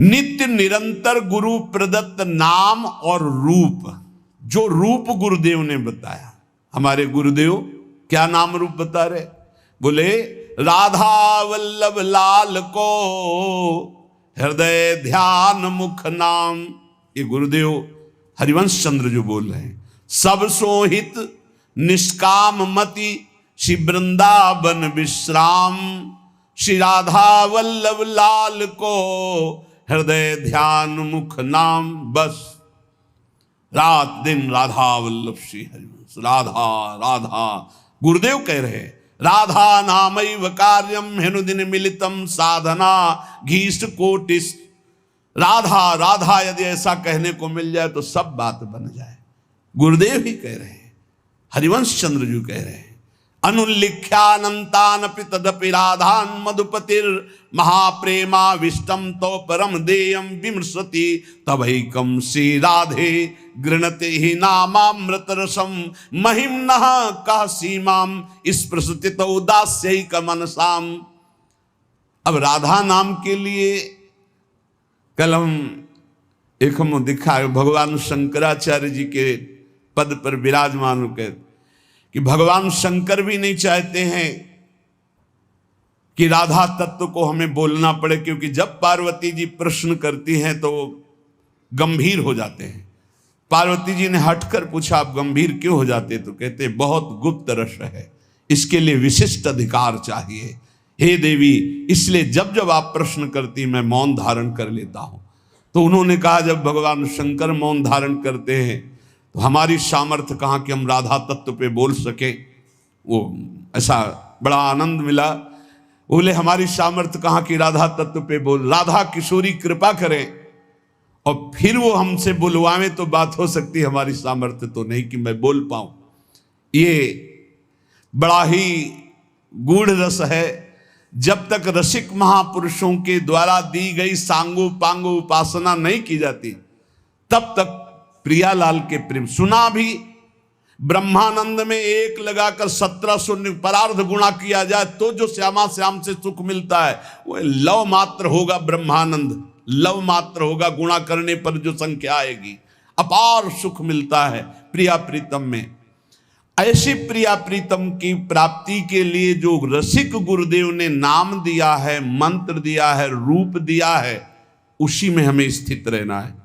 नित्य निरंतर गुरु प्रदत्त नाम और रूप, जो रूप गुरुदेव ने बताया। हमारे गुरुदेव क्या नाम रूप बता रहे? बोले राधा वल्लभ लाल को हृदय ध्यान मुख नाम। ये गुरुदेव हरिवंश चंद्र जो बोल रहे हैं, सब सोहित निष्काम मति श्री वृंदावन विश्राम, श्री राधा वल्लभ लाल को हृदय ध्यान मुख नाम। बस रात दिन राधा वल्लभ श्री हरिवंश, राधा राधा। गुरुदेव कह रहे हैं राधा नामैव कार्यम हेनुदिन मिलितम साधना घीष्ट कोटिस। राधा राधा यदि ऐसा कहने को मिल जाए तो सब बात बन जाए। गुरुदेव ही कह रहे हैं, हरिवंश चंद्र जी कह रहे हैं अनुल्लिख्यानंतानपि तदपि राधान मधुपतिर महाप्रेमाविष्टम तो परम देयम विमृशति तवैकम श्री राधे गृणते ही नामामृत रसम महिम्नः कह सीमाम स्पृशति उदास्यैक मनसाम। अब राधा नाम के लिए कल हम दिखा भगवान शंकराचार्य जी के पद पर विराजमान होकर कि भगवान शंकर भी नहीं चाहते हैं कि राधा तत्व को हमें बोलना पड़े, क्योंकि जब पार्वती जी प्रश्न करती हैं तो गंभीर हो जाते हैं। पार्वती जी ने हटकर पूछा आप गंभीर क्यों हो जाते? तो कहते बहुत गुप्त रस है, इसके लिए विशिष्ट अधिकार चाहिए हे देवी, इसलिए जब जब आप प्रश्न करती मैं मौन धारण कर लेता हूं। तो उन्होंने कहा जब भगवान शंकर मौन धारण करते हैं तो हमारी सामर्थ्य कहाँ कि हम राधा तत्व पे बोल सके। वो ऐसा बड़ा आनंद मिला। बोले हमारी सामर्थ्य कहाँ कि राधा तत्व पे बोल, राधा किशोरी कृपा करें और फिर वो हमसे बुलवाएं तो बात हो सकती, हमारी सामर्थ्य तो नहीं कि मैं बोल पाऊं। ये बड़ा ही गूढ़ रस है। जब तक रसिक महापुरुषों के द्वारा दी गई सांगो पांगो उपासना नहीं की जाती तब तक प्रियालाल के प्रेम सुना भी। ब्रह्मानंद में एक लगाकर 1700 परार्ध गुणा किया जाए तो जो श्यामा श्याम से सुख मिलता है वो लव मात्र होगा। ब्रह्मानंद लव मात्र होगा, गुणा करने पर जो संख्या आएगी अपार सुख मिलता है प्रिया प्रीतम में। ऐसी प्रिया प्रीतम की प्राप्ति के लिए जो रसिक गुरुदेव ने नाम दिया है, मंत्र दिया है, रूप दिया है, उसी में हमें स्थित रहना है।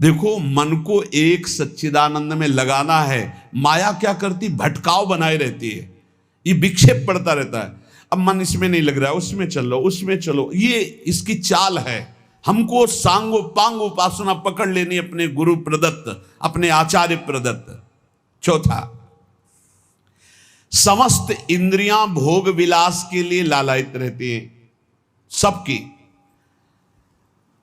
देखो मन को एक सच्चिदानंद में लगाना है। माया क्या करती? भटकाव बनाए रहती है, ये विक्षेप पड़ता रहता है। अब मन इसमें नहीं लग रहा है, उसमें चलो उसमें चलो, ये इसकी चाल है। हमको सांगो पांगो उपासना पकड़ लेनी अपने गुरु प्रदत्त, अपने आचार्य प्रदत्त। चौथा, समस्त इंद्रियां भोग विलास के लिए लालायित रहती हैं सबकी।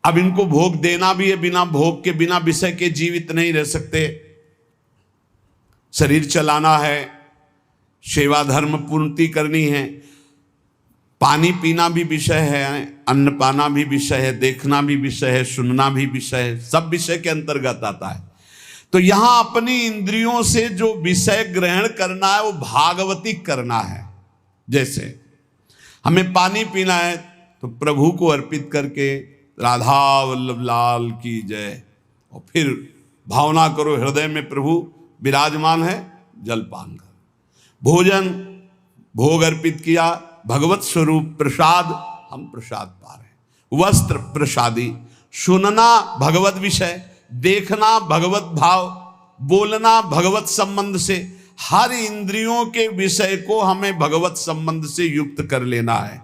अब इनको भोग देना भी है, बिना भोग के बिना विषय के जीवित नहीं रह सकते। शरीर चलाना है, सेवा धर्म पूर्ति करनी है, पानी पीना भी विषय है, अन्न पाना भी विषय है, देखना भी विषय है, सुनना भी विषय है, सब विषय के अंतर्गत आता है। तो यहां अपनी इंद्रियों से जो विषय ग्रहण करना है वो भागवतिक करना है। जैसे हमें पानी पीना है तो प्रभु को अर्पित करके राधा वल्लभ लाल की जय, और फिर भावना करो हृदय में प्रभु विराजमान है, जलपान करो। भोजन भोग अर्पित किया, भगवत स्वरूप प्रसाद, हम प्रसाद पा रहे हैं। वस्त्र प्रसादी, सुनना भगवत विषय, देखना भगवत भाव, बोलना भगवत संबंध से। हर इंद्रियों के विषय को हमें भगवत संबंध से युक्त कर लेना है।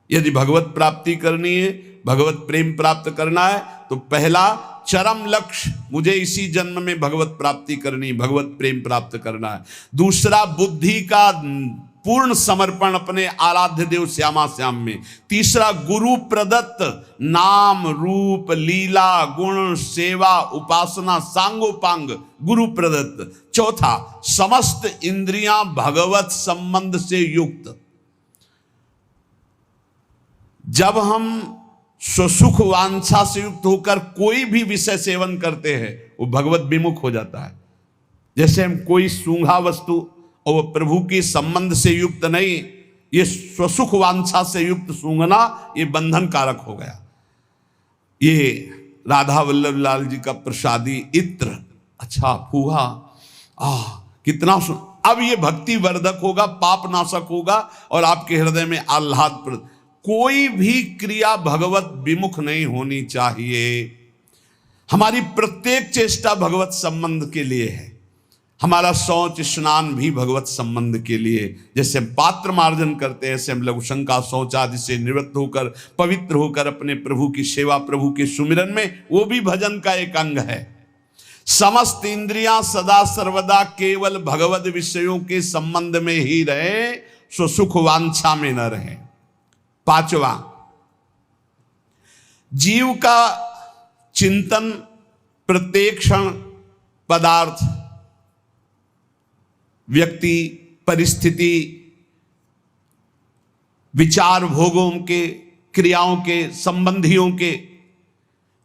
यदि भगवत प्राप्ति करनी है, भगवत प्रेम प्राप्त करना है तो पहला चरम लक्ष्य मुझे इसी जन्म में भगवत प्राप्ति करनी, भगवत प्रेम प्राप्त करना है। दूसरा बुद्धि का पूर्ण समर्पण अपने आराध्य देव श्यामा श्याम में। तीसरा गुरु प्रदत्त नाम रूप लीला गुण सेवा उपासना सांगोपांग गुरु प्रदत्त। चौथा, समस्त इंद्रियां भगवत संबंध से युक्त। जब हम स्वसुख वांछा से युक्त होकर कोई भी विषय सेवन करते हैं वो भगवत विमुख हो जाता है। जैसे हम कोई सूंघा वस्तु और वो प्रभु के संबंध से युक्त नहीं, ये स्वसुख वांछा से युक्त सूंघना ये बंधन कारक हो गया। ये राधा वल्लभ लाल जी का प्रसादी इत्र, अच्छा फूहा, कितना अब ये भक्ति वर्धक होगा, पाप नाशक होगा और आपके हृदय में आह्लाद। कोई भी क्रिया भगवत विमुख नहीं होनी चाहिए। हमारी प्रत्येक चेष्टा भगवत संबंध के लिए है। हमारा शौच स्नान भी भगवत संबंध के लिए। जैसे हम पात्र मार्जन करते हैं, ऐसे हम लघु शंका शौच आदि से निवृत्त होकर पवित्र होकर अपने प्रभु की सेवा, प्रभु के सुमिरन में, वो भी भजन का एक अंग है। समस्त इंद्रियां सदा सर्वदा केवल भगवत विषयों के संबंध में ही रहे, सो सुख वांछा में न रहे। पांचवा, जीव का चिंतन प्रत्येक क्षण पदार्थ, व्यक्ति, परिस्थिति, विचार, भोगों के, क्रियाओं के, संबंधियों के,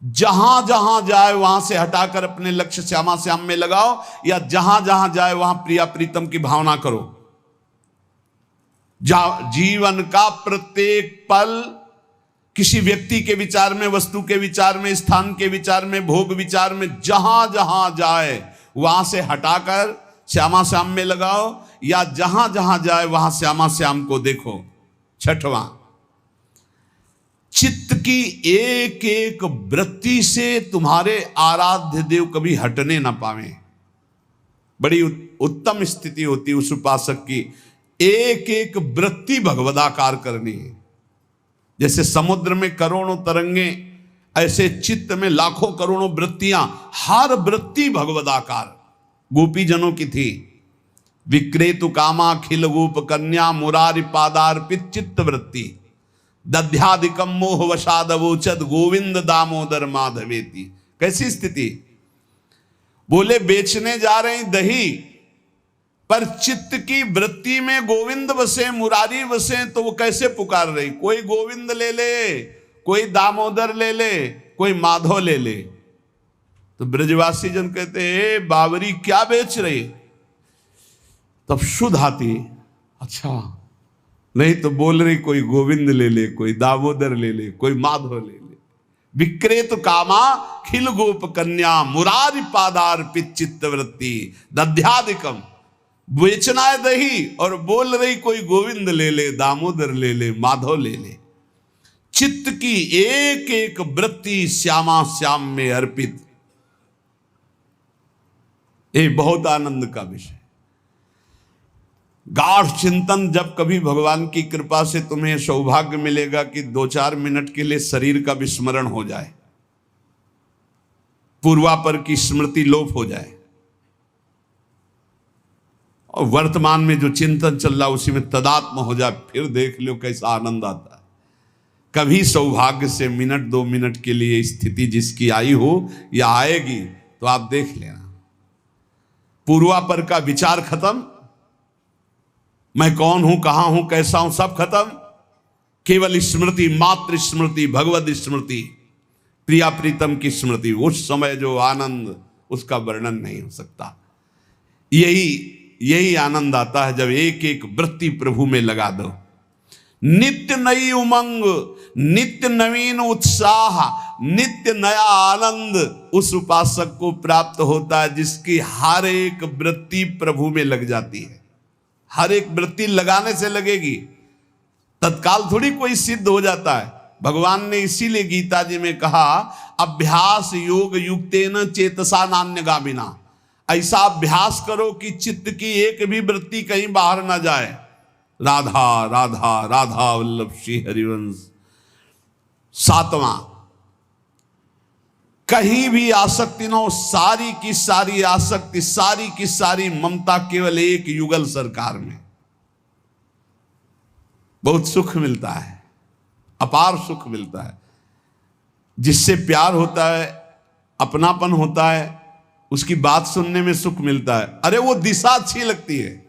जहां जहां जाए वहां से हटाकर अपने लक्ष्य श्यामा श्याम में लगाओ, या जहां जहां जाए वहां प्रिया प्रीतम की भावना करो। जीवन का प्रत्येक पल किसी व्यक्ति के विचार में, वस्तु के विचार में, स्थान के विचार में, भोग विचार में, जहां जहां जाए वहां से हटाकर श्यामा श्याम में लगाओ, या जहां जहां जाए वहां श्यामा श्याम को देखो। छठवां, चित्त की एक एक वृत्ति से तुम्हारे आराध्य देव कभी हटने ना पावे। बड़ी उत्तम स्थिति होती है उस उपासक की, एक एक वृत्ति भगवदाकार करनी है। जैसे समुद्र में करोड़ों तरंगे, ऐसे चित्त में लाखों करोड़ों वृत्तियां, हर वृत्ति भगवदाकार। गोपी जनों की थी, विक्रेतु कामा खिल गोप कन्या मुरारी पादार्पित चित्त वृत्ति, दध्यादिकम मोह वशादवोचद गोविंद दामोदर माधवेति। कैसी स्थिति? बोले बेचने जा रहे हैं दही, पर चित्त की वृत्ति में गोविंद बसे, मुरारी बसे, तो वो कैसे पुकार रही? कोई गोविंद ले ले, कोई दामोदर ले ले, कोई माधव ले ले। तो ब्रजवासी जन कहते हैं बावरी क्या बेच रही? तब शुद्ध आती, अच्छा नहीं तो बोल रही कोई गोविंद ले ले, कोई दामोदर ले ले, कोई माधव ले ले। विक्रेत कामा खिल गोप कन्या मुरारी पादार्पित चित्तवृत्ति दध्यादिकम। बेचना है दही और बोल रही कोई गोविंद ले ले, दामोदर ले ले, माधव ले ले। चित्त की एक एक वृत्ति श्यामा श्याम में अर्पित, ये बहुत आनंद का विषय। गाढ़ चिंतन, जब कभी भगवान की कृपा से तुम्हें सौभाग्य मिलेगा कि 2-4 मिनट के लिए शरीर का विस्मरण हो जाए, पूर्वापर की स्मृति लोप हो जाए और वर्तमान में जो चिंतन चल रहा उसी में तदात्म हो जाए, फिर देख लो कैसा आनंद आता है। कभी सौभाग्य से मिनट 2 मिनट के लिए स्थिति जिसकी आई हो या आएगी तो आप देख लेना, पूर्वापर का विचार खत्म, मैं कौन हूं, कहां हूं, कैसा हूं, सब खत्म। केवल स्मृति, मात्र स्मृति, भगवत स्मृति, प्रिया प्रीतम की स्मृति। उस समय जो आनंद, उसका वर्णन नहीं हो सकता। यही आनंद आता है जब एक एक वृत्ति प्रभु में लगा दो। नित्य नई उमंग, नित्य नवीन उत्साह, नित्य नया आनंद उस उपासक को प्राप्त होता है जिसकी हर एक वृत्ति प्रभु में लग जाती है। हर एक वृत्ति लगाने से लगेगी, तत्काल थोड़ी कोई सिद्ध हो जाता है। भगवान ने इसीलिए गीता जी में कहा, अभ्यास योग युक्तेन चेतसा नान्यगामिना। ऐसा अभ्यास करो कि चित्त की एक भी वृत्ति कहीं बाहर ना जाए। राधा राधा राधा वल्लभ श्री हरिवंश। 7वां, कहीं भी आसक्ति न हो, सारी की सारी आसक्ति, सारी की सारी ममता केवल एक युगल सरकार में। बहुत सुख मिलता है, अपार सुख मिलता है। जिससे प्यार होता है, अपनापन होता है, उसकी बात सुनने में सुख मिलता है। अरे वो दिशा अच्छी लगती है,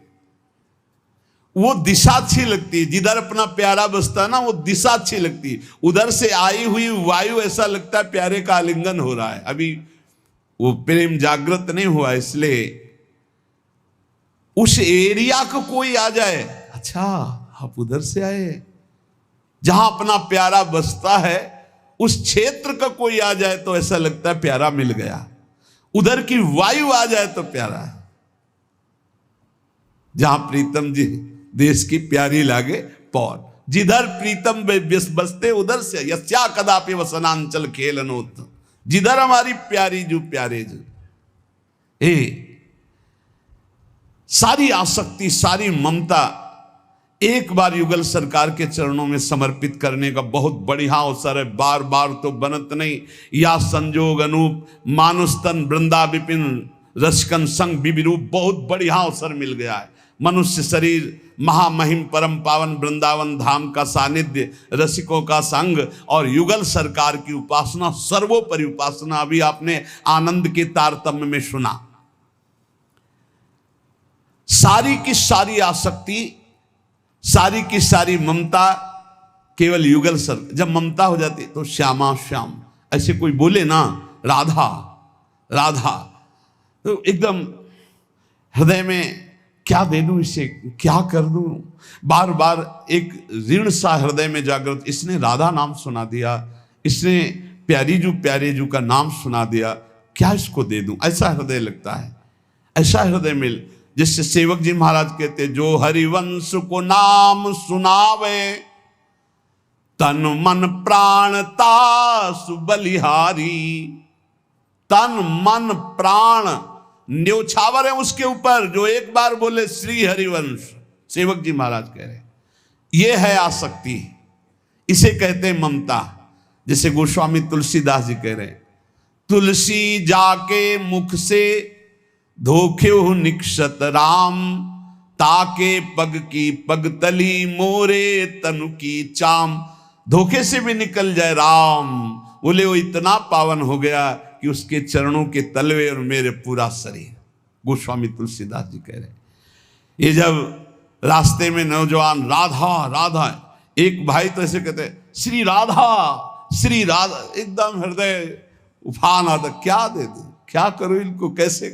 वो दिशा अच्छी लगती है। जिधर अपना प्यारा बसता है ना, वो दिशा अच्छी लगती है। उधर से आई हुई वायु ऐसा लगता है प्यारे का आलिंगन हो रहा है। अभी वो प्रेम जागृत नहीं हुआ, इसलिए उस एरिया को कोई आ जाए, अच्छा आप उधर से आए, जहां अपना प्यारा बसता है उस क्षेत्र का कोई आ जाए तो ऐसा लगता है प्यारा मिल गया, उधर की वायु आ जाए तो प्यारा है। जहां प्रीतम जी देश की प्यारी लागे पौर, जिधर प्रीतम बसते उधर से यस्या कदापि वसनांचल खेलनोत, जिधर हमारी प्यारी जो प्यारे जो सारी आसक्ति सारी ममता एक बार युगल सरकार के चरणों में समर्पित करने का बहुत बढ़िया अवसर है। बार बार तो बनत नहीं, या संजोग अनूप मानुस्तन वृंदा विपिन रसकन संग विविरूप, बहुत बढ़िया अवसर मिल गया है। मनुष्य शरीर, महामहिम परम पावन वृंदावन धाम का सानिध्य, रसिकों का संग और युगल सरकार की उपासना, सर्वोपरि उपासना। अभी आपने आनंद के तारतम्य में सुना। सारी की सारी आसक्ति, सारी की सारी ममता केवल युगल सर। जब ममता हो जाती तो श्यामा श्याम, ऐसे कोई बोले ना राधा राधा, तो एकदम हृदय में क्या दे दूं इसे, क्या कर दूं, बार बार एक ऋण सा हृदय में जागृत। इसने राधा नाम सुना दिया, इसने प्यारे जू का नाम सुना दिया, क्या इसको दे दूं, ऐसा हृदय लगता है। ऐसा हृदय मिल, जिससे सेवक जी महाराज कहते, जो हरिवंश को नाम सुनावे तन मन प्राण तासु बलिहारी। तन मन प्राण न्योछावर है उसके ऊपर, जो एक बार बोले श्री हरिवंश। सेवक जी महाराज कह रहे ये है आसक्ति, इसे कहते हैं ममता। जैसे गोस्वामी तुलसीदास जी कह रहे, तुलसी जाके मुख से धोखे निक्षत राम, ताके पग की पग तली मोरे तनु की चाम। धोखे से भी निकल जाए राम, बोले वो इतना पावन हो गया कि उसके चरणों के तलवे और मेरे पूरा शरीर। गोस्वामी तुलसीदास जी कह रहे, ये जब रास्ते में नौजवान राधा राधा, एक भाई तो ऐसे कहते श्री राधा, एकदम हृदय उफान आता, क्या दे दूं, क्या करूं इनको, कैसे।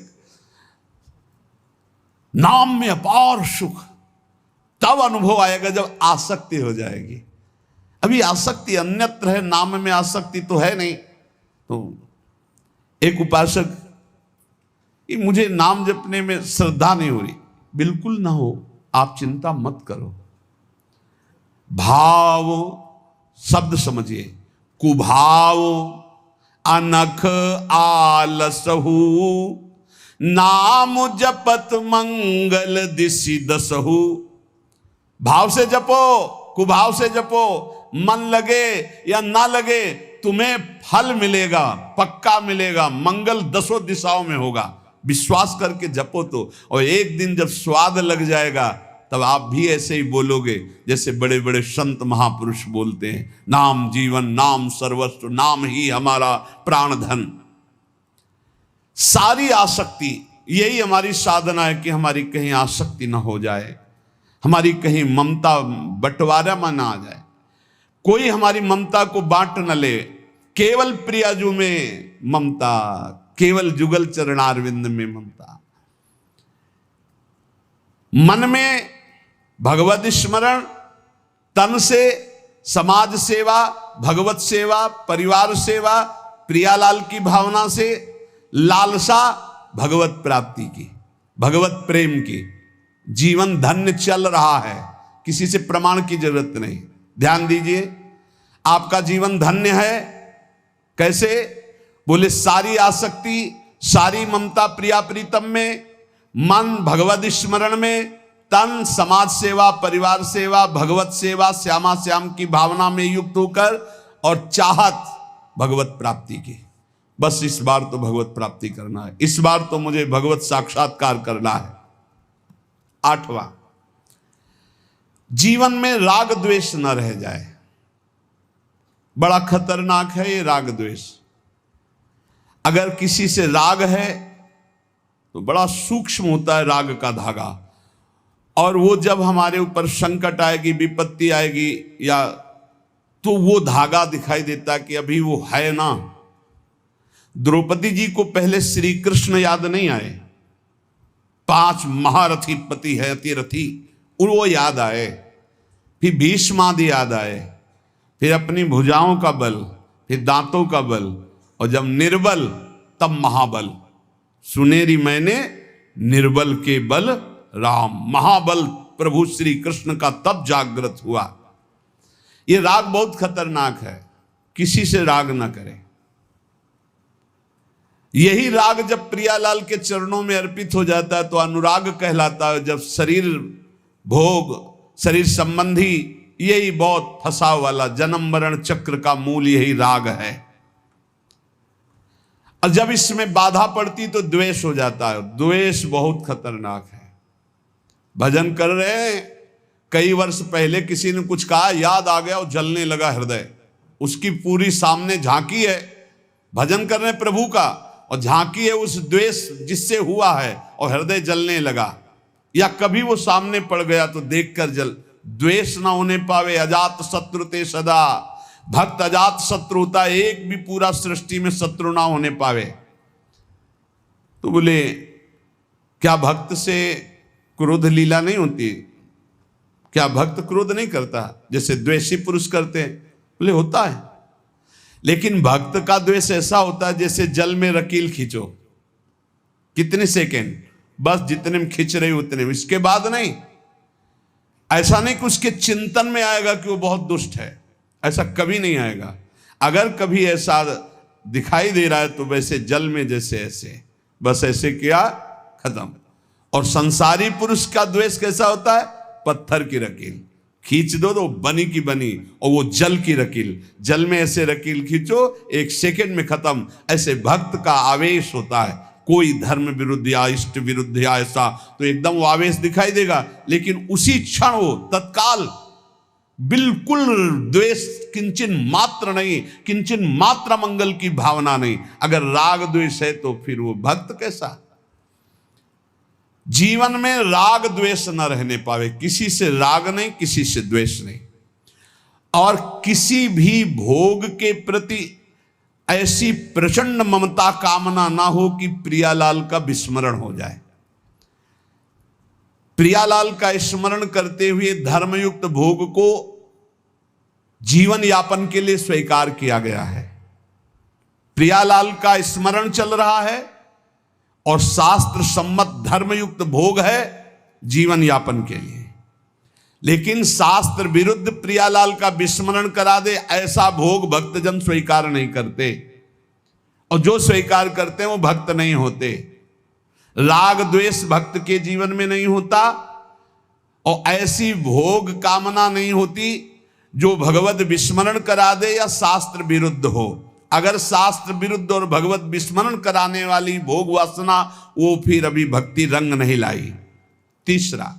नाम में अपार सुख तब अनुभव आएगा जब आसक्ति हो जाएगी। अभी आसक्ति अन्यत्र है, नाम में आसक्ति तो है नहीं। तो एक उपासक, मुझे नाम जपने में श्रद्धा नहीं हो रही, बिल्कुल ना हो, आप चिंता मत करो। भाव शब्द समझिए, कुभाव अनख आलसहु, नाम जपत मंगल दिशि दसहु। भाव से जपो, कुभाव से जपो, मन लगे या ना लगे तुम्हें फल मिलेगा, पक्का मिलेगा, मंगल दसों दिशाओं में होगा। विश्वास करके जपो तो, और एक दिन जब स्वाद लग जाएगा तब आप भी ऐसे ही बोलोगे जैसे बड़े बड़े संत महापुरुष बोलते हैं, नाम जीवन, नाम सर्वस्व, नाम ही हमारा प्राण धन। सारी आसक्ति, यही हमारी साधना है कि हमारी कहीं आसक्ति ना हो जाए, हमारी कहीं ममता बंटवारा में ना आ जाए, कोई हमारी ममता को बांट न ले। केवल प्रियाजू में ममता, केवल जुगल चरणारविंद में ममता। मन में भगवत स्मरण, तन से समाज सेवा, भगवत सेवा, परिवार सेवा, प्रियालाल की भावना से लालसा भगवत प्राप्ति की, भगवत प्रेम की। जीवन धन्य चल रहा है, किसी से प्रमाण की जरूरत नहीं। ध्यान दीजिए, आपका जीवन धन्य है। कैसे? बोले सारी आसक्ति, सारी ममता प्रिया प्रीतम में, मन भगवत स्मरण में, तन समाज सेवा, परिवार सेवा, भगवत सेवा, श्यामा श्याम की भावना में युक्त होकर, और चाहत भगवत प्राप्ति की। बस इस बार तो भगवत प्राप्ति करना है, इस बार तो मुझे भगवत साक्षात्कार करना है। 8वां, जीवन में राग द्वेष न रह जाए। बड़ा खतरनाक है ये राग द्वेष। अगर किसी से राग है तो बड़ा सूक्ष्म होता है राग का धागा, और वो जब हमारे ऊपर संकट आएगी, विपत्ति आएगी, या तो वो धागा दिखाई देता कि अभी वो है ना। द्रौपदी जी को पहले श्री कृष्ण याद नहीं आए, 5 महारथी पति है अतिरथी, वो याद आए, फिर भीष्मादि याद आए, फिर अपनी भुजाओं का बल, ये दांतों का बल, और जब निर्बल तब महाबल। सुनेरी मैंने निर्बल के बल राम, महाबल प्रभु श्री कृष्ण का तब जागृत हुआ। ये राग बहुत खतरनाक है, किसी से राग ना करें। यही राग जब प्रियालाल के चरणों में अर्पित हो जाता है तो अनुराग कहलाता है। जब शरीर भोग, शरीर संबंधी, यही बहुत फंसाव वाला जन्म मरण चक्र का मूल यही राग है। और जब इसमें बाधा पड़ती तो द्वेष हो जाता है। द्वेष बहुत खतरनाक है। भजन कर रहे हैं, कई वर्ष पहले किसी ने कुछ कहा, याद आ गया और जलने लगा हृदय। उसकी पूरी सामने झांकी है, भजन कर रहे हैं प्रभु का, और झांकी है उस द्वेष जिससे हुआ है, और हृदय जलने लगा। या कभी वो सामने पड़ गया तो देखकर जल। द्वेष ना होने पावे, अजात शत्रु ते सदा। भक्त अजात शत्रु होता, एक भी पूरा सृष्टि में शत्रु ना होने पावे। तो बोले क्या भक्त से क्रोध लीला नहीं होती? क्या भक्त क्रोध नहीं करता जैसे द्वेषी पुरुष करते हैं? बोले होता है, लेकिन भक्त का द्वेष ऐसा होता है जैसे जल में रकील खींचो, कितने सेकेंड, बस जितने में खींच रहे उतने में, इसके बाद नहीं। ऐसा नहीं कि उसके चिंतन में आएगा कि वो बहुत दुष्ट है, ऐसा कभी नहीं आएगा। अगर कभी ऐसा दिखाई दे रहा है तो वैसे जल में जैसे ऐसे, बस ऐसे किया, खत्म। और संसारी पुरुष का द्वेष कैसा होता है? पत्थर की रकील खींच दो तो बनी की बनी, और वो जल की रकील, जल में ऐसे रकील खींचो, एक सेकंड में खत्म। ऐसे भक्त का आवेश होता है, कोई धर्म विरुद्ध या इष्ट विरुद्ध या ऐसा, तो एकदम वो आवेश दिखाई देगा, लेकिन उसी क्षण वो तत्काल बिल्कुल द्वेष, किंचन मात्र नहीं, किंचन मात्र मंगल की भावना नहीं। अगर राग द्वेष है तो फिर वो भक्त कैसा? जीवन में राग द्वेष न रहने पावे, किसी से राग नहीं, किसी से द्वेष नहीं, और किसी भी भोग के प्रति ऐसी प्रचंड ममता कामना ना हो कि प्रियालाल का विस्मरण हो जाए। प्रियालाल का स्मरण करते हुए धर्मयुक्त भोग को जीवन यापन के लिए स्वीकार किया गया है। प्रियालाल का स्मरण चल रहा है और शास्त्र सम्मत धर्मयुक्त भोग है जीवन यापन के लिए, लेकिन शास्त्र विरुद्ध प्रियालाल का विस्मरण करा दे ऐसा भोग भक्तजन स्वीकार नहीं करते, और जो स्वीकार करते हैं वो भक्त नहीं होते। राग द्वेष भक्त के जीवन में नहीं होता, और ऐसी भोग कामना नहीं होती जो भगवत विस्मरण करा दे या शास्त्र विरुद्ध हो। अगर शास्त्र विरुद्ध और भगवत विस्मरण कराने वाली भोग वासना, वो फिर अभी भक्ति रंग नहीं लाई। तीसरा,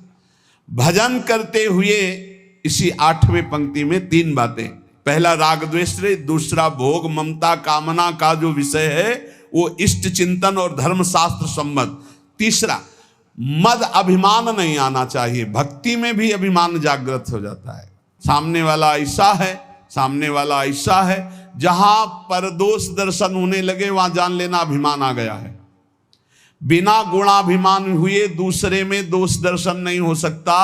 भजन करते हुए इसी 8वें पंक्ति में 3 बातें। पहला राग द्वेष, दूसरा भोग ममता कामना का जो विषय है वो इष्ट चिंतन और धर्म शास्त्र सम्मत। तीसरा, मद अभिमान नहीं आना चाहिए। भक्ति में भी अभिमान जागृत हो जाता है, सामने वाला ऐसा है, सामने वाला ऐसा है। जहां पर दोष दर्शन होने लगे वहां जान लेना अभिमान आ गया है। बिना गुणाभिमान हुए दूसरे में दोष दर्शन नहीं हो सकता।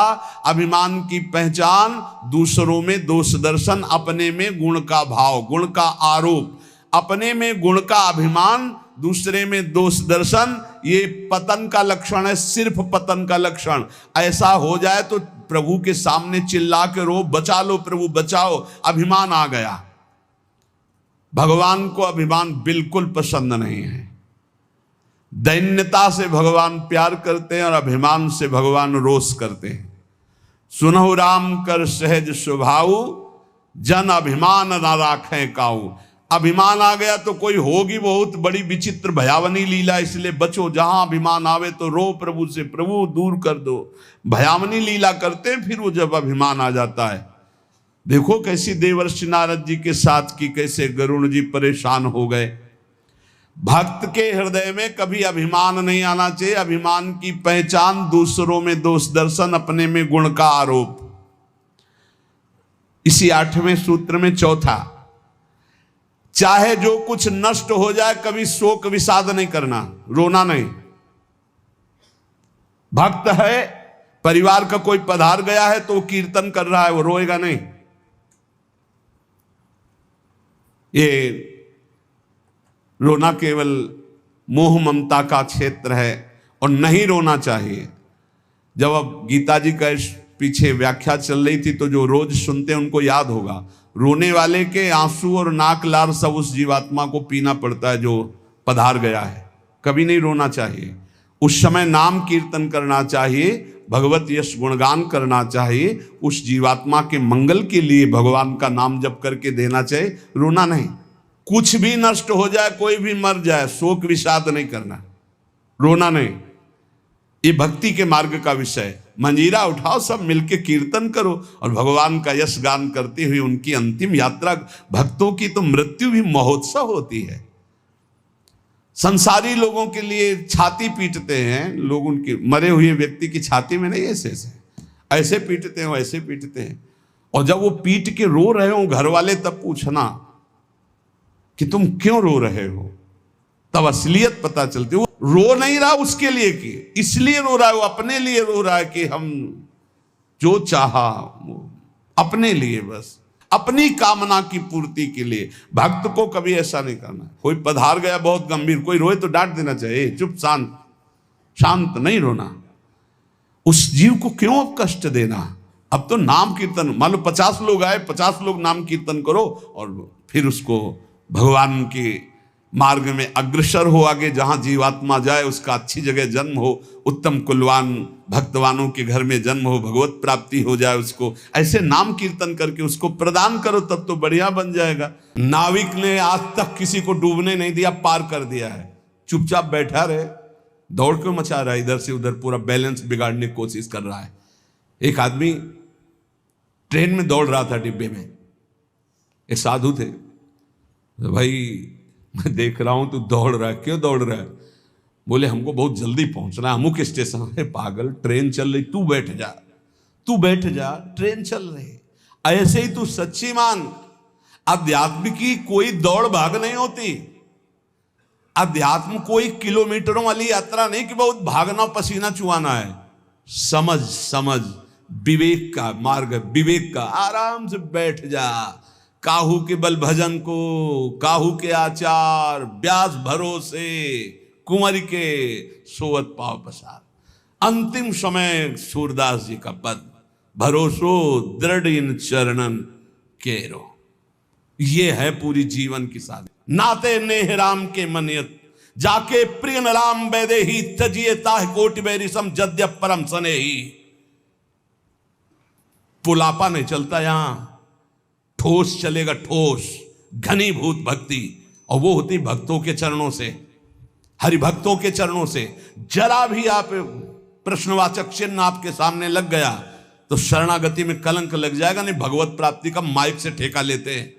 अभिमान की पहचान दूसरों में दोष दर्शन, अपने में गुण का भाव, गुण का आरोप, अपने में गुण का अभिमान, दूसरे में दोष दर्शन, ये पतन का लक्षण है, सिर्फ पतन का लक्षण। ऐसा हो जाए तो प्रभु के सामने चिल्ला के रो, बचा लो प्रभु बचाओ, अभिमान आ गया। भगवान को अभिमान बिल्कुल पसंद नहीं है। दैन्यता से भगवान प्यार करते हैं और अभिमान से भगवान रोष करते हैं। सुनहु राम कर सहज स्वभाव, जन अभिमान ना राखें काऊ। अभिमान आ गया तो कोई होगी बहुत बड़ी विचित्र भयावनी लीला, इसलिए बचो। जहां अभिमान आवे तो रो प्रभु से, प्रभु दूर कर दो। भयावनी लीला करते हैं फिर वो जब अभिमान आ जाता है। देखो कैसी देवर्षि नारद जी के साथ की, कैसे गरुण जी परेशान हो गए। भक्त के हृदय में कभी अभिमान नहीं आना चाहिए। अभिमान की पहचान दूसरों में दोष दर्शन, अपने में गुण का आरोप। इसी 8वें सूत्र में चौथा, चाहे जो कुछ नष्ट हो जाए कभी शोक विषाद नहीं करना, रोना नहीं। भक्त है, परिवार का कोई पधार गया है तो वो कीर्तन कर रहा है, वो रोएगा नहीं। ये रोना केवल मोह ममता का क्षेत्र है और नहीं रोना चाहिए। जब अब गीता जी का पीछे व्याख्या चल रही थी तो जो रोज सुनते हैं उनको याद होगा, रोने वाले के आंसू और नाक लार सब उस जीवात्मा को पीना पड़ता है जो पधार गया है। कभी नहीं रोना चाहिए। उस समय नाम कीर्तन करना चाहिए, भगवत यश गुणगान करना चाहिए, उस जीवात्मा के मंगल के लिए भगवान का नाम जप करके देना चाहिए, रोना नहीं। कुछ भी नष्ट हो जाए, कोई भी मर जाए, शोक विषाद नहीं करना, रोना नहीं। ये भक्ति के मार्ग का विषय। मंजीरा उठाओ, सब मिलके कीर्तन करो और भगवान का यश गान करते हुए उनकी अंतिम यात्रा। भक्तों की तो मृत्यु भी महोत्सव होती है। संसारी लोगों के लिए छाती पीटते हैं लोग, उनके मरे हुए व्यक्ति की छाती में नहीं, ऐसे पीटते हैं, ऐसे पीटते हैं। और जब वो पीट के रो रहे हो घर वाले, तब पूछना कि तुम क्यों रो रहे हो, तब असलियत पता चलती है। वो रो नहीं रहा उसके लिए कि इसलिए रो रहा है, वो अपने लिए रो रहा है कि हम जो चाहा अपने लिए, बस अपनी कामना की पूर्ति के लिए। भक्त को कभी ऐसा नहीं करना। कोई पधार गया बहुत गंभीर, कोई रोए तो डांट देना चाहिए, चुप शांत नहीं रोना। उस जीव को क्यों अब कष्ट देना। अब तो नाम कीर्तन, मान लो 50 लोग आए, 50 लोग नाम कीर्तन करो और फिर उसको भगवान के मार्ग में अग्रसर हो, आगे जहां जीवात्मा जाए उसका अच्छी जगह जन्म हो, उत्तम कुलवान भक्तवानों के घर में जन्म हो, भगवत प्राप्ति हो जाए उसको। ऐसे नाम कीर्तन करके उसको प्रदान करो, तब तो बढ़िया बन जाएगा। नाविक ने आज तक किसी को डूबने नहीं दिया, पार कर दिया है। चुपचाप बैठा रहे, दौड़ क्यों मचा रहा है इधर से उधर, पूरा बैलेंस बिगाड़ने की कोशिश कर रहा है। एक आदमी ट्रेन में दौड़ रहा था डिब्बे में, एक साधु थे। भाई मैं देख रहा हूं तू दौड़ रहा है, क्यों दौड़ रहा है? बोले हमको बहुत जल्दी पहुंचना है अमुक स्टेशन है। पागल, ट्रेन चल रही, तू बैठ जा, ट्रेन चल रही। ऐसे ही तू सच्ची मान, अध्यात्म की कोई दौड़ भाग नहीं होती। अध्यात्म कोई किलोमीटरों वाली यात्रा नहीं कि बहुत भागना पसीना चुआना है। समझ विवेक का मार्ग, विवेक का। आराम से बैठ जा, काहू के बल भजन को, काहू के आचार, ब्यास भरोसे, कुंवर के सोवत पाव पसार। अंतिम समय सूरदास जी का पद, भरोसो दृढ़ इन चरणन केरो। ये है पूरी जीवन की साधना। नाते नेह राम के मनियत, जाके प्रिय राम बैदे ही, तजिए ताह कोटि बैरिसम जद्यप परम सने ही। पुलापा नहीं चलता यहां, ठोस चलेगा, ठोस घनीभूत भक्ति। और वो होती भक्तों के चरणों से, हरिभक्तों के चरणों से। जरा भी आप प्रश्नवाचक चिन्ह आपके सामने लग गया तो शरणागति में कलंक लग जाएगा। नहीं, भगवत प्राप्ति का माइक से ठेका लेते हैं।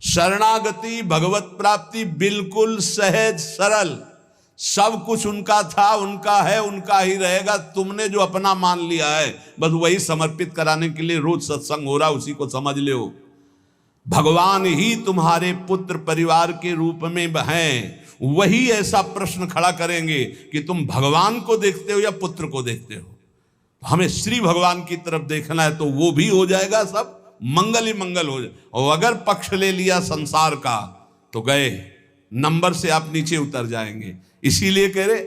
शरणागति, भगवत प्राप्ति बिल्कुल सहज सरल, सब कुछ उनका था, उनका है, उनका ही रहेगा। तुमने जो अपना मान लिया है बस वही समर्पित कराने के लिए रोज सत्संग हो रहा, उसी को समझ लो। भगवान ही तुम्हारे पुत्र परिवार के रूप में हैं। वही ऐसा प्रश्न खड़ा करेंगे कि तुम भगवान को देखते हो या पुत्र को देखते हो। हमें श्री भगवान की तरफ देखना है तो वो भी हो जाएगा, सब मंगल ही मंगल हो जाए। और अगर पक्ष ले लिया संसार का तो गए, नंबर से आप नीचे उतर जाएंगे। इसीलिए कह रहे,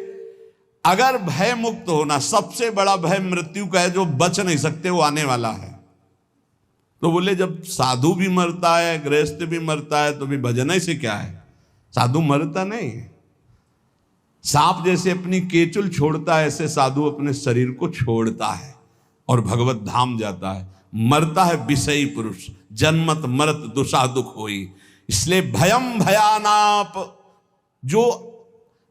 अगर भय मुक्त होना, सबसे बड़ा भय मृत्यु का है, जो बच नहीं सकते, वो आने वाला है। तो बोले जब साधु भी मरता है, गृहस्थ भी मरता है, तो भी भजन से क्या है? साधु मरता नहीं। सांप जैसे अपनी केचुल छोड़ता है, ऐसे साधु अपने शरीर को छोड़ता है और भगवत धाम जाता है। मरता है विषयी पुरुष, जन्मत मरत दुषा दुख होई। इसलिए भयम भयानाप, जो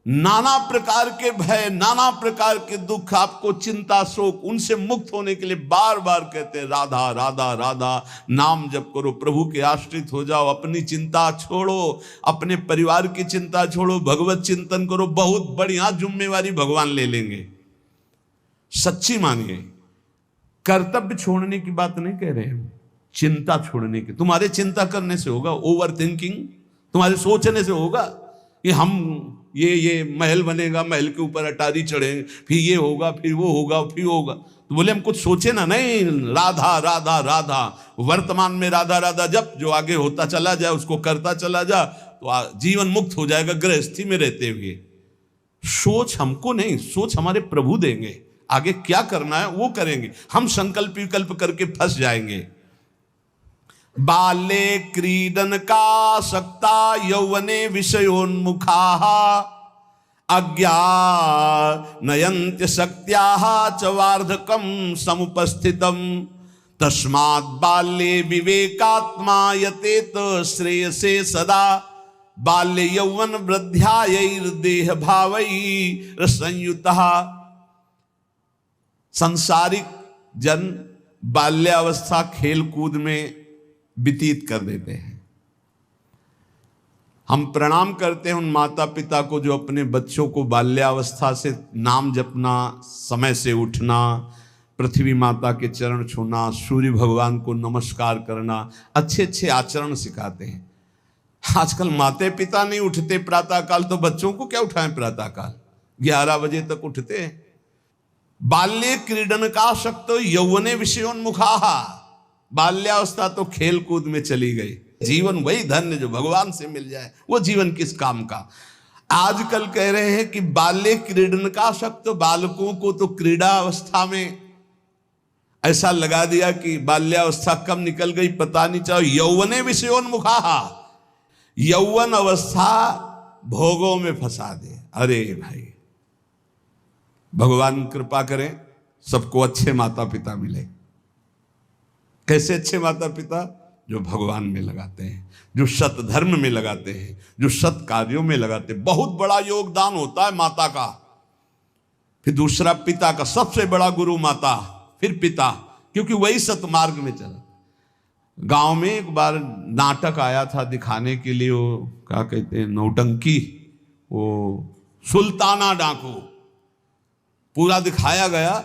नाना प्रकार के भय, नाना प्रकार के दुख, आपको चिंता शोक, उनसे मुक्त होने के लिए बार बार कहते हैं राधा राधा राधा। नाम जप करो, प्रभु के आश्रित हो जाओ, अपनी चिंता छोड़ो, अपने परिवार की चिंता छोड़ो, भगवत चिंतन करो। बहुत बढ़िया जिम्मेवारी भगवान ले लेंगे। सच्ची मानिए, कर्तव्य छोड़ने की बात नहीं कह रहे हैं, चिंता छोड़ने की। तुम्हारे चिंता करने से होगा, ओवर थिंकिंग तुम्हारे सोचने से होगा कि हम ये महल बनेगा, महल के ऊपर अटारी चढ़ेंगे, फिर ये होगा, फिर वो होगा, फिर वो होगा। तो बोले हम कुछ सोचे ना, नहीं, राधा राधा राधा, वर्तमान में राधा राधा जब जो आगे होता चला जाए उसको करता चला जा, तो जीवन मुक्त हो जाएगा गृहस्थी में रहते हुए। सोच हमको नहीं, सोच हमारे प्रभु देंगे, आगे क्या करना है वो करेंगे, हम संकल्प विकल्प करके फंस जाएंगे। बाले क्रीडन का सक्ता यौवने विषयोन्मुखा अज्ञानयन्त्य शक्त्याः च वार्धकं समुपस्थितम् तस्मात् बाल्ये विवेकात्मा यतेत श्रेयसे सदा बाल्य यौवन वृद्ध्यायैर्देह भावैः संयुतः। सांसारिक जन बाल्यावस्था खेल कूद में व्यतीत कर देते हैं। हम प्रणाम करते हैं उन माता पिता को जो अपने बच्चों को बाल्यावस्था से नाम जपना, समय से उठना, पृथ्वी माता के चरण छूना, सूर्य भगवान को नमस्कार करना, अच्छे अच्छे आचरण सिखाते हैं। आजकल माता पिता नहीं उठते प्रातःकाल, तो बच्चों को क्या उठाएं प्रातःकाल, 11 बजे तक उठते हैं। बाल्ये क्रीडन का शक्त यौवने विषयोन्मुखा, बाल्यावस्था तो खेल कूद में चली गई। जीवन वही धन्य जो भगवान से मिल जाए, वो जीवन किस काम का। आजकल कह रहे हैं कि बाल्य क्रीडन का शक्त, बालकों को तो क्रीड़ा अवस्था में ऐसा लगा दिया कि बाल्यावस्था कब निकल गई पता नहीं चला। यौवने विषयोन्मुखा, यौवन अवस्था भोगों में फंसा दे। अरे भाई, भगवान कृपा करें सबको अच्छे माता पिता मिले। कैसे अच्छे माता पिता? जो भगवान में लगाते हैं, जो सत धर्म में लगाते हैं, जो सत कार्यों में लगाते हैं। बहुत बड़ा योगदान होता है माता का, फिर दूसरा पिता का। सबसे बड़ा गुरु माता, फिर पिता, क्योंकि वही सतमार्ग में चला। गांव में एक बार नाटक आया था दिखाने के लिए, वो क्या कहते हैं, नौटंकी, वो सुल्ताना डाकू, पूरा दिखाया गया।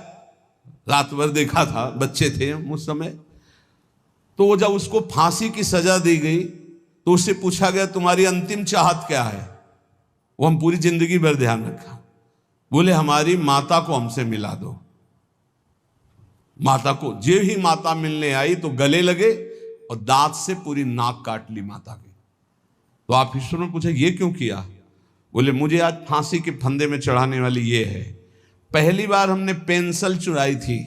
रात भर देखा था, बच्चे थे हम उस समय। तो जब उसको फांसी की सजा दी गई तो उससे पूछा गया तुम्हारी अंतिम चाहत क्या है? वो हम पूरी जिंदगी भर ध्यान रखा, बोले हमारी माता को हमसे मिला दो। माता को, जे ही माता मिलने आई तो गले लगे और दांत से पूरी नाक काट ली माता की। तो आप ईश्वर ने पूछा ये क्यों किया? बोले मुझे आज फांसी के फंदे में चढ़ाने वाली ये है। पहली बार हमने पेंसिल चुराई थी,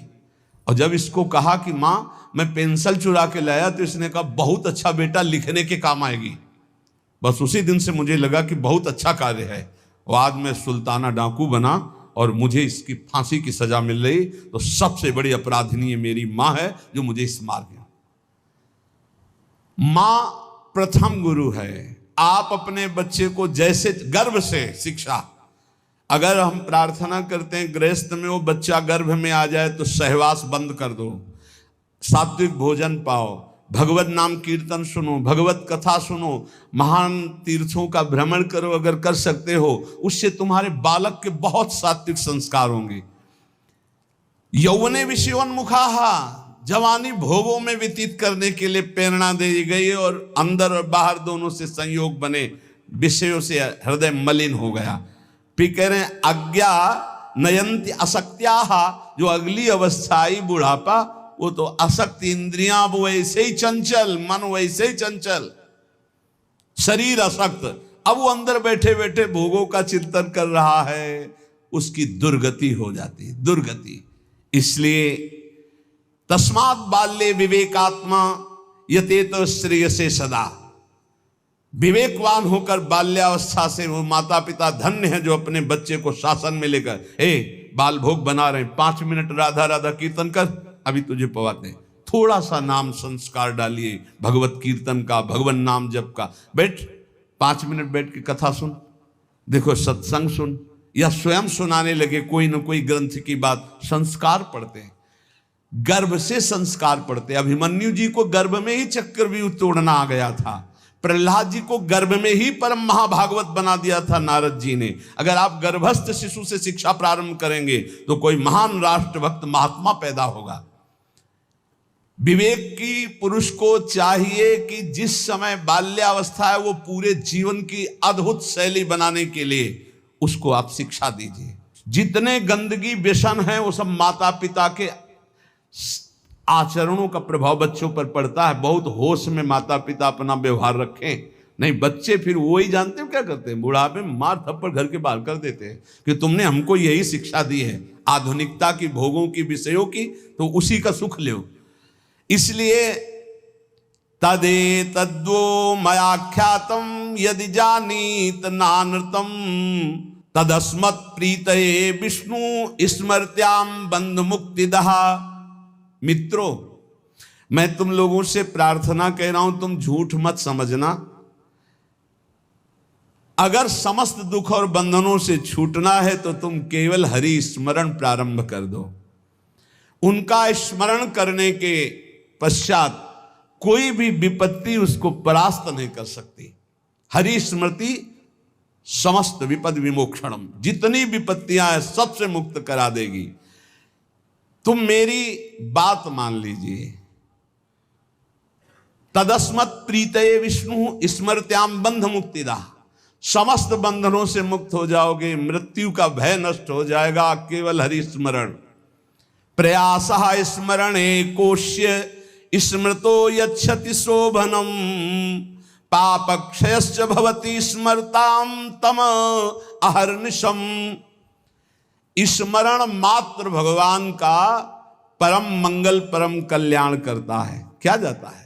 और जब इसको कहा कि मां मैं पेंसिल चुरा के लाया, तो इसने कहा बहुत अच्छा बेटा, लिखने के काम आएगी। बस उसी दिन से मुझे लगा कि बहुत अच्छा कार्य है, और आज मैं सुल्ताना डाकू बना और मुझे इसकी फांसी की सजा मिल रही। तो सबसे बड़ी अपराधिनी मेरी मां है जो मुझे इस मार्ग में। मां प्रथम गुरु है। आप अपने बच्चे को जैसे गर्भ से शिक्षा, अगर हम प्रार्थना करते हैं गृहस्थ में वो बच्चा गर्भ में आ जाए तो सहवास बंद कर दो, सात्विक भोजन पाओ, भगवत नाम कीर्तन सुनो, भगवत कथा सुनो, महान तीर्थों का भ्रमण करो अगर कर सकते हो, उससे तुम्हारे बालक के बहुत सात्विक संस्कार होंगे। यौवने विषयोन्मुखा, जवानी भोगों में व्यतीत करने के लिए प्रेरणा दी गई, और अंदर और बाहर दोनों से संयोग बने, विषयों से हृदय मलिन हो गया। फिर कह रहे हैं अज्ञा नयंती असक्त्याः, जो अगली अवस्था आई बुढ़ापा, वो तो असक्त, इंद्रियां वैसे ही चंचल, मन वैसे ही चंचल, शरीर असक्त। अब वो अंदर बैठे बैठे भोगों का चिंतन कर रहा है, उसकी दुर्गति हो जाती, दुर्गति। इसलिए तस्मात् बाल्ये विवेकात्मा यतेत श्रेयसे सदा, विवेकवान होकर बाल्यावस्था से वो माता पिता धन्य है जो अपने बच्चे को शासन में लेकर, बाल भोग बना रहे, 5 मिनट राधा राधा कीर्तन कर, अभी तुझे पवाते, थोड़ा सा नाम संस्कार डालिए भगवत कीर्तन का, भगवान नाम जप का। बैठ 5 मिनट बैठ के कथा सुन, देखो सत्संग सुन, या स्वयं सुनाने लगे कोई न कोई ग्रंथ की बात। संस्कार पढ़ते हैं, गर्भ से संस्कार पढ़ते। अभिमन्यु जी को गर्भ में ही चक्रव्यूह तोड़ना आ गया था, प्रहलाद जी को गर्भ में ही परम महाभागवत बना दिया था नारद जी ने। अगर आप गर्भस्थ शिशु से शिक्षा प्रारंभ करेंगे तो कोई महान राष्ट्रभक्त महात्मा पैदा होगा। विवेक की पुरुष को चाहिए कि जिस समय बाल्यावस्था है वो पूरे जीवन की अद्भुत शैली बनाने के लिए उसको आप शिक्षा दीजिए। जितने गंदगी व्यसन है वो सब माता पिता के आचरणों का प्रभाव बच्चों पर पड़ता है। बहुत होश में माता पिता अपना व्यवहार रखें, नहीं बच्चे फिर वो ही जानते हो क्या करते हैं, बुढ़ापे में मार थप्पड़ घर के बाहर कर देते हैं कि तुमने हमको यही शिक्षा दी है आधुनिकता की, भोगों की, विषयों की, तो उसी का सुख लो। इसलिए तदे तद्वो मयाख्यातम यदि जानीत नानृतम तदस्मत् प्रीतये विष्णु स्मृत्याम बंध मुक्तिदः। मित्रों, मैं तुम लोगों से प्रार्थना कह रहा हूं, तुम झूठ मत समझना। अगर समस्त दुख और बंधनों से छूटना है तो तुम केवल हरि स्मरण प्रारंभ कर दो। उनका स्मरण करने के पश्चात कोई भी विपत्ति उसको परास्त नहीं कर सकती। हरि स्मृति समस्त विपद विमोक्षणम, जितनी विपत्तियां हैं सबसे मुक्त करा देगी। तुम मेरी बात मान लीजिए। तदस्मत् प्रीतये विष्णु स्मृत्याम बंध मुक्तिदा, समस्त बंधनों से मुक्त हो जाओगे, मृत्यु का भय नष्ट हो जाएगा केवल हरि स्मरण। प्रयासः स्मरणे कोश्य स्मृतो यच्छति शोभनम पापक्षयश्च भवति स्मरताम तम अहर्निशम। स्मरण मात्र भगवान का परम मंगल परम कल्याण करता है। क्या जाता है?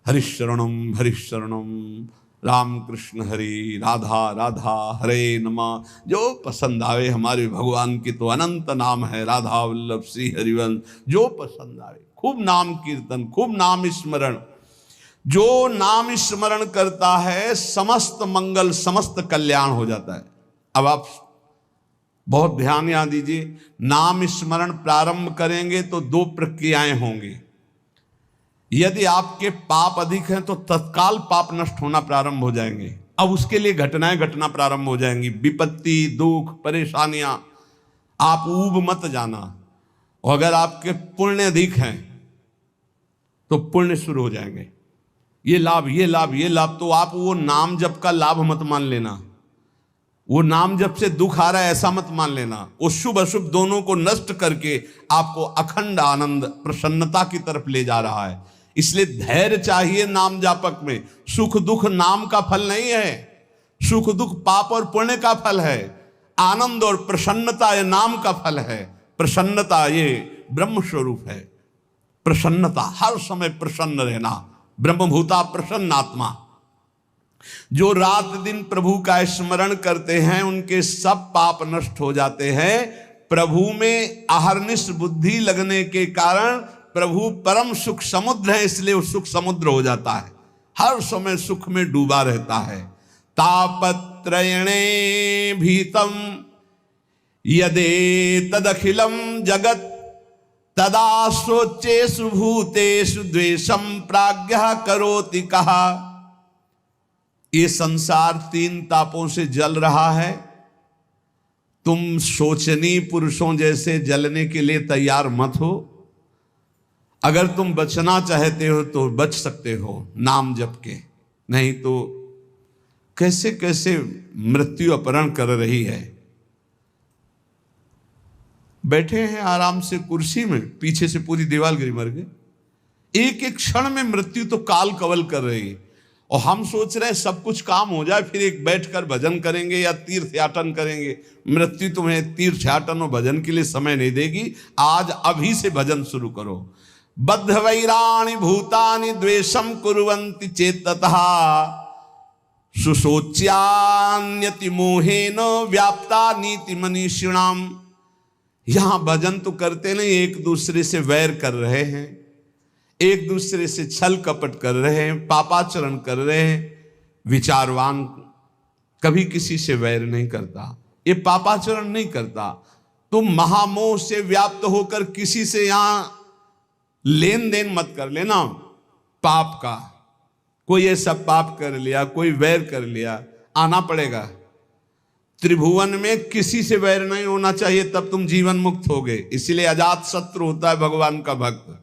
हरिशरणम हरिशरणम, राम कृष्ण हरि, राधा राधा, हरे नमः। जो पसंद आवे, हमारे भगवान की तो अनंत नाम है, राधा वल्लभ श्री हरिवंश, जो पसंद आवे। खूब नाम कीर्तन, खूब नाम स्मरण। जो नाम स्मरण करता है समस्त मंगल समस्त कल्याण हो जाता है। अब आप बहुत ध्यान यहाँ दीजिए, नाम स्मरण प्रारंभ करेंगे तो दो प्रक्रियाएं होंगी। यदि आपके पाप अधिक हैं तो तत्काल पाप नष्ट होना प्रारंभ हो जाएंगे। अब उसके लिए घटनाएं घटना प्रारंभ हो जाएंगी, विपत्ति, दुख, परेशानियां। आप ऊब मत जाना। और अगर आपके पुण्य अधिक हैं तो पुण्य शुरू हो जाएंगे। ये लाभ, ये लाभ, ये लाभ। तो आप वो नाम जप का लाभ मत मान लेना, वो नाम जप से दुख आ रहा है ऐसा मत मान लेना। वो शुभ अशुभ दोनों को नष्ट करके आपको अखंड आनंद प्रसन्नता की तरफ ले जा रहा है। इसलिए धैर्य चाहिए नाम जापक में। सुख दुख नाम का फल नहीं है, सुख दुख पाप और पुण्य का फल है। आनंद और प्रसन्नता ये नाम का फल है। प्रसन्नता ये ब्रह्म स्वरूप है। प्रसन्नता, हर समय प्रसन्न रहना, ब्रह्मभूता प्रसन्न आत्मा। जो रात दिन प्रभु का स्मरण करते हैं उनके सब पाप नष्ट हो जाते हैं। प्रभु में अहर्निश बुद्धि लगने के कारण प्रभु परम सुख समुद्र है, इसलिए वो सुख समुद्र हो जाता है, हर समय सुख में डूबा रहता है। तापत्रयणे भीतम यदे तदखिलम जगत तदा सोचेषु भूतेषु द्वेषम प्राज्ञः करोति कहा। ये संसार तीन तापों से जल रहा है। तुम शोचनीय पुरुषों जैसे जलने के लिए तैयार मत हो। अगर तुम बचना चाहते हो तो बच सकते हो नाम जप के, नहीं तो कैसे कैसे मृत्यु अपहरण कर रही है। बैठे हैं आराम से कुर्सी में, पीछे से पूरी दीवार गिरी, मर गए। एक एक क्षण में मृत्यु तो काल कवल कर रही है। और हम सोच रहे हैं सब कुछ काम हो जाए फिर एक बैठकर भजन करेंगे या तीर्थयाटन करेंगे। मृत्यु तुम्हें तीर्थयाटन और भजन के लिए समय नहीं देगी। आज अभी से भजन शुरू करो। बद्ध वैराणि भूतानि द्वेषम कुर्वन्ति चेततः सुशोच्यान्यति मोहेन व्याप्ता नीति मनीषिणाम। यहां भजन तो करते नहीं, एक दूसरे से वैर कर रहे हैं, एक दूसरे से छल कपट कर रहे हैं, पापाचरण कर रहे हैं। विचारवान कभी किसी से वैर नहीं करता, ये पापाचरण नहीं करता। तुम महामोह से व्याप्त होकर किसी से यहां लेन देन मत कर लेना पाप का। कोई ऐसा पाप कर लिया, कोई वैर कर लिया, आना पड़ेगा। त्रिभुवन में किसी से वैर नहीं होना चाहिए, तब तुम जीवन मुक्त होगे। इसीलिए अजात शत्रु होता है भगवान का भक्त।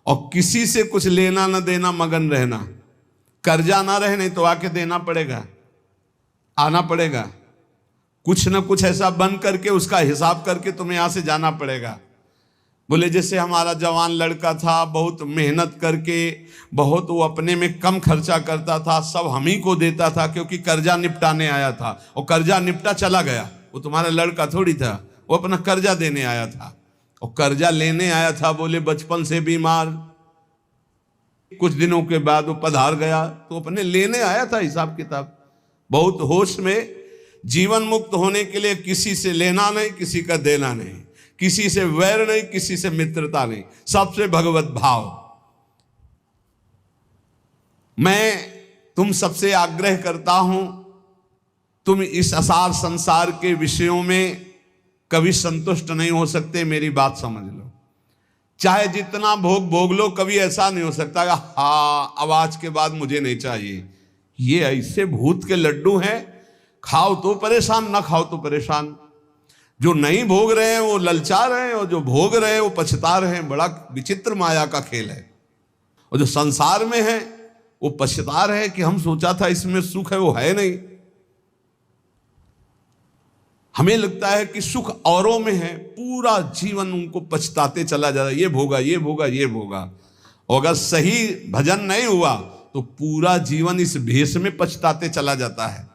और किसी से कुछ लेना न देना, मगन रहना, कर्जा ना रहे, नहीं तो आके देना पड़ेगा, आना पड़ेगा। कुछ ना कुछ ऐसा बन करके उसका हिसाब करके तुम्हें यहां से जाना पड़ेगा। बोले जैसे हमारा जवान लड़का था, बहुत मेहनत करके, बहुत वो अपने में कम खर्चा करता था, सब हम ही को देता था क्योंकि कर्जा निपटाने आया था, और कर्जा निपटा चला गया। वो तुम्हारा लड़का थोड़ी था, वो अपना कर्जा देने आया था, और कर्जा लेने आया था। बोले बचपन से बीमार, कुछ दिनों के बाद वो पधार गया, तो अपने लेने आया था हिसाब किताब। बहुत होश में, जीवन मुक्त होने के लिए किसी से लेना नहीं, किसी का देना नहीं, किसी से वैर नहीं, किसी से मित्रता नहीं, सबसे भगवत भाव। मैं तुम सबसे आग्रह करता हूं, तुम इस असार संसार के विषयों में कभी संतुष्ट नहीं हो सकते, मेरी बात समझ लो। चाहे जितना भोग भोग लो, कभी ऐसा नहीं हो सकता हाँ अब आज के बाद मुझे नहीं चाहिए। ये ऐसे भूत के लड्डू हैं, खाओ तो परेशान, ना खाओ तो परेशान। जो नहीं भोग रहे हैं वो ललचा रहे हैं, और जो भोग रहे हैं वो पछता रहे हैं। बड़ा विचित्र माया का खेल है। और जो संसार में है वो पछता रहे हैं कि हम सोचा था इसमें सुख है, वो है नहीं। हमें लगता है कि सुख औरों में है, पूरा जीवन उनको पछताते चला जा रहा है, ये भोगा, ये भोगा, ये भोगा। और अगर सही भजन नहीं हुआ तो पूरा जीवन इस भेष में पछताते चला जाता है,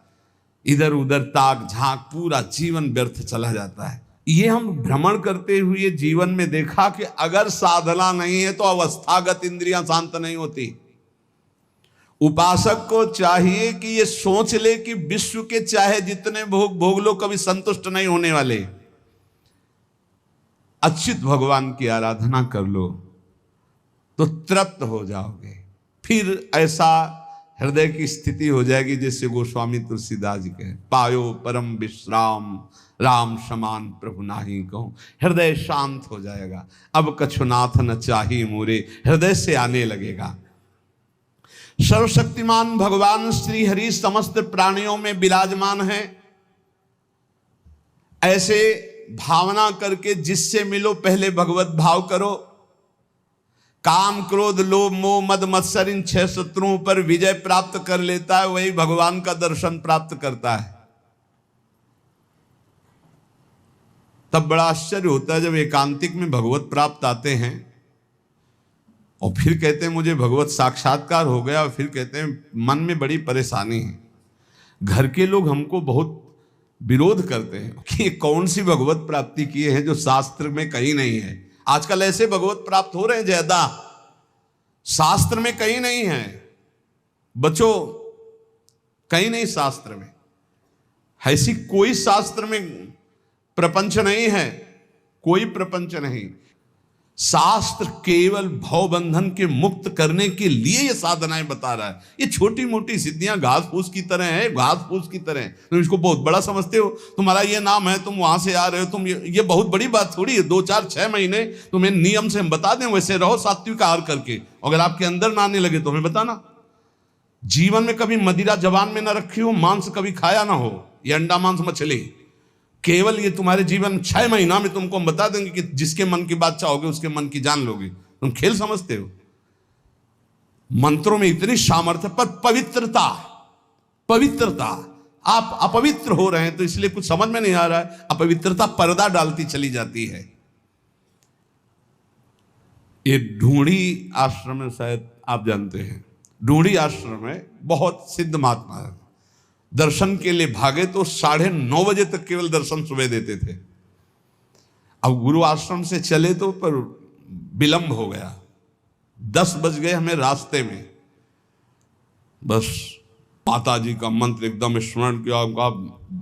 इधर उधर ताक झांक, पूरा जीवन व्यर्थ चला जाता है। ये हम भ्रमण करते हुए जीवन में देखा कि अगर साधना नहीं है तो अवस्थागत इंद्रियां शांत नहीं होती। उपासक को चाहिए कि ये सोच ले कि विश्व के चाहे जितने भोग भोग लो, कभी संतुष्ट नहीं होने वाले। अच्युत भगवान की आराधना कर लो तो तृप्त हो जाओगे। फिर ऐसा हृदय की स्थिति हो जाएगी जैसे गोस्वामी तुलसीदास जी कहे, पायो परम विश्राम राम समान प्रभु नाही कहूं। हृदय शांत हो जाएगा। अब कछुनाथ न चाहिए मोरे, हृदय से आने लगेगा। सर्वशक्तिमान भगवान श्री हरि समस्त प्राणियों में विराजमान है। ऐसे भावना करके जिससे मिलो पहले भगवत भाव करो। काम क्रोध लोभ मोह मद मत्सर इन 6 शत्रुओं पर विजय प्राप्त कर लेता है, वही भगवान का दर्शन प्राप्त करता है। तब बड़ा आश्चर्य होता है जब एकांतिक में भगवत प्राप्त आते हैं और फिर कहते हैं मुझे भगवत साक्षात्कार हो गया, और फिर कहते हैं मन में बड़ी परेशानी है। घर के लोग हमको बहुत विरोध करते हैं कि ये कौन सी भगवत प्राप्ति किए हैं जो शास्त्र में कहीं नहीं है। आजकल ऐसे भगवत प्राप्त हो रहे हैं ज्यादा, शास्त्र में कहीं नहीं है। बच्चों, कहीं नहीं शास्त्र में, ऐसी कोई शास्त्र में प्रपंच नहीं है, कोई प्रपंच नहीं। शास्त्र केवल भवबंधन के मुक्त करने के लिए ये साधनाएं बता रहा है। ये छोटी मोटी सिद्धियां घास फूस की तरह है, घास फूस की तरह है। तुम इसको बहुत बड़ा समझते हो, तुम्हारा ये नाम है, तुम वहां से आ रहे हो, तुम ये बहुत बड़ी बात थोड़ी है। 2 4 6 महीने तुम्हें नियम से हम बता दें, वैसे रहो सात्विक आहार करके। अगर आपके अंदर ना आने लगे तो हमें बताना। जीवन में कभी मदिरा जबान में ना रखी हो, मांस कभी खाया ना हो, ये अंडा मांस मछली, केवल ये तुम्हारे जीवन 6 महीना में तुमको हम बता देंगे कि जिसके मन की बात चाहोगे उसके मन की जान लोगे। तुम खेल समझते हो? मंत्रों में इतनी सामर्थ्य, पर पवित्रता, पवित्रता, आप अपवित्र हो रहे हैं तो इसलिए कुछ समझ में नहीं आ रहा है। अपवित्रता पर्दा डालती चली जाती है। ये ढूंढी आश्रम में, शायद आप जानते हैं, ढूंढी आश्रम में बहुत सिद्ध महात्मा है। दर्शन के लिए भागे तो 9:30 बजे तक केवल दर्शन सुबह देते थे। अब गुरु आश्रम से चले तो पर विलंब हो गया, 10 बज गए हमें रास्ते में। बस माता जी का मंत्र एकदम स्मरण किया,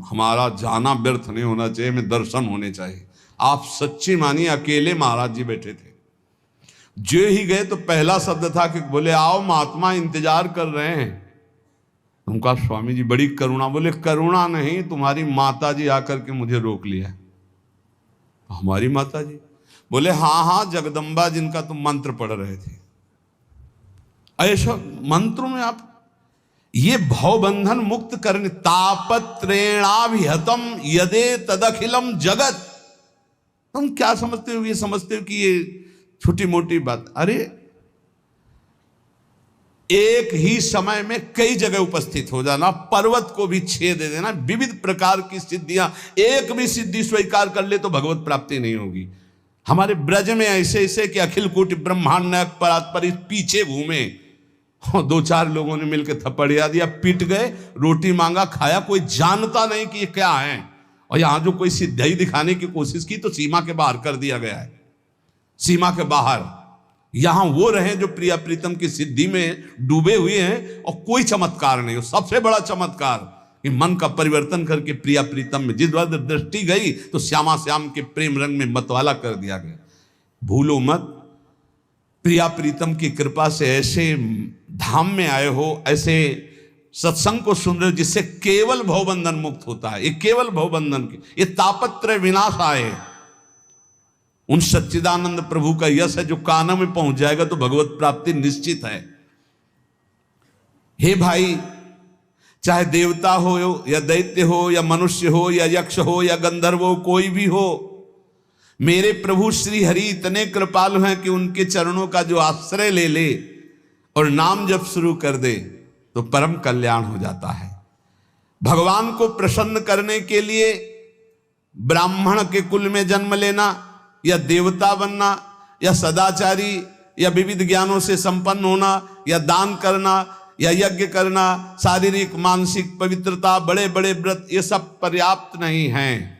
हमारा जाना व्यर्थ नहीं होना चाहिए, हमें दर्शन होने चाहिए। आप सच्ची मानिए, अकेले महाराज जी बैठे थे। जो ही गए तो पहला शब्द था कि बोले आओ महात्मा इंतजार कर रहे हैं। उनका स्वामी जी बड़ी करुणा, बोले करुणा नहीं, तुम्हारी माता जी आकर के मुझे रोक लिया। हमारी माता जी? बोले हाँ हाँ, जगदम्बा जिनका तुम मंत्र पढ़ रहे थे। ऐसा मंत्रों में आप ये भवबंधन मुक्त करने, तापत्रेणाभिहतम यदे तदखिलम जगत। तुम क्या समझते हो? ये समझते हो कि ये छोटी मोटी बात। अरे एक ही समय में कई जगह उपस्थित हो जाना, पर्वत को भी छेद दे देना, विविध प्रकार की सिद्धियां, एक भी सिद्धि स्वीकार कर ले तो भगवत प्राप्ति नहीं होगी। हमारे ब्रज में ऐसे ऐसे कि अखिल कोटि ब्रह्मांड नायक परात्पर पीछे घूमे, 2-4 लोगों ने मिलकर थप्पड़िया दिया, पिट गए, रोटी मांगा, खाया, कोई जानता नहीं कि ये क्या है। और यहां जो कोई सिद्धि दिखाने की कोशिश की तो सीमा के बाहर कर दिया गया है, सीमा के बाहर। यहां वो रहे जो प्रिया प्रीतम की सिद्धि में डूबे हुए हैं और कोई चमत्कार नहीं हो। सबसे बड़ा चमत्कार कि मन का परिवर्तन करके प्रिया प्रीतम में जिस वक्त दृष्टि गई तो श्यामा श्याम के प्रेम रंग में मतवाला कर दिया गया। भूलो मत, प्रिया प्रीतम की कृपा से ऐसे धाम में आए हो, ऐसे सत्संग को सुन रहे हो जिससे केवल भवबंधन मुक्त होता है। ये केवल भवबंधन के, ये तापत्रय विनाश आए, उन सच्चिदानंद प्रभु का यश है जो काना में पहुंच जाएगा तो भगवत प्राप्ति निश्चित है। हे भाई, चाहे देवता हो या दैत्य हो या मनुष्य हो या यक्ष हो या गंधर्व हो, कोई भी हो, मेरे प्रभु श्री हरि इतने कृपालु हैं कि उनके चरणों का जो आश्रय ले ले और नाम जप शुरू कर दे तो परम कल्याण हो जाता है। भगवान को प्रसन्न करने के लिए ब्राह्मण के कुल में जन्म लेना या देवता बनना या सदाचारी या विविध ज्ञानों से संपन्न होना या दान करना या यज्ञ करना, शारीरिक मानसिक पवित्रता, बड़े बड़े व्रत, ये सब पर्याप्त नहीं हैं।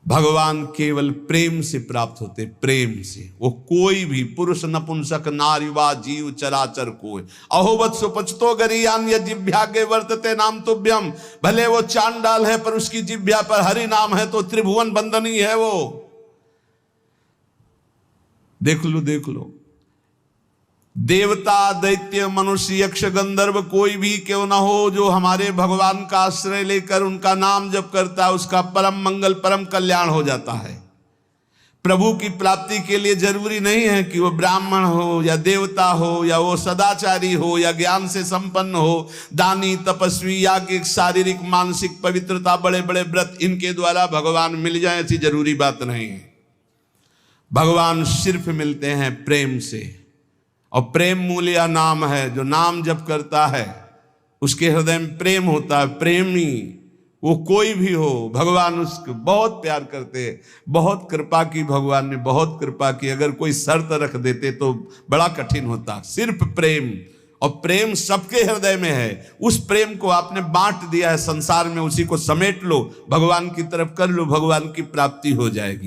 भगवान केवल प्रेम से प्राप्त होते, प्रेम से। वो कोई भी पुरुष नपुंसक नारीवा जीव चराचर कोई अहोवत सुपचतो गरियान या जिभ्या के वर्तते नाम तुभ्यम। भले वो चांडाल है पर उसकी जिभ्या पर हरि नाम है तो त्रिभुवन बंदनी है वो। देख लो देख लो, देवता दैत्य मनुष्य यक्ष गंधर्व कोई भी क्यों ना हो, जो हमारे भगवान का आश्रय लेकर उनका नाम जप करता है उसका परम मंगल परम कल्याण हो जाता है। प्रभु की प्राप्ति के लिए जरूरी नहीं है कि वो ब्राह्मण हो या देवता हो या वो सदाचारी हो या ज्ञान से संपन्न हो, दानी तपस्वी याज्ञिक शारीरिक मानसिक पवित्रता बड़े बड़े व्रत इनके द्वारा भगवान मिल जाए ऐसी जरूरी बात नहीं है। भगवान सिर्फ मिलते हैं प्रेम से, और प्रेम मूल्य नाम है। जो नाम जप करता है उसके हृदय में प्रेम होता है, प्रेमी वो कोई भी हो, भगवान उसको बहुत प्यार करते हैं। बहुत कृपा की भगवान ने, बहुत कृपा की। अगर कोई शर्त रख देते तो बड़ा कठिन होता। सिर्फ प्रेम, और प्रेम सबके हृदय में है। उस प्रेम को आपने बांट दिया है संसार में, उसी को समेट लो, भगवान की तरफ कर लो, भगवान की प्राप्ति हो जाएगी।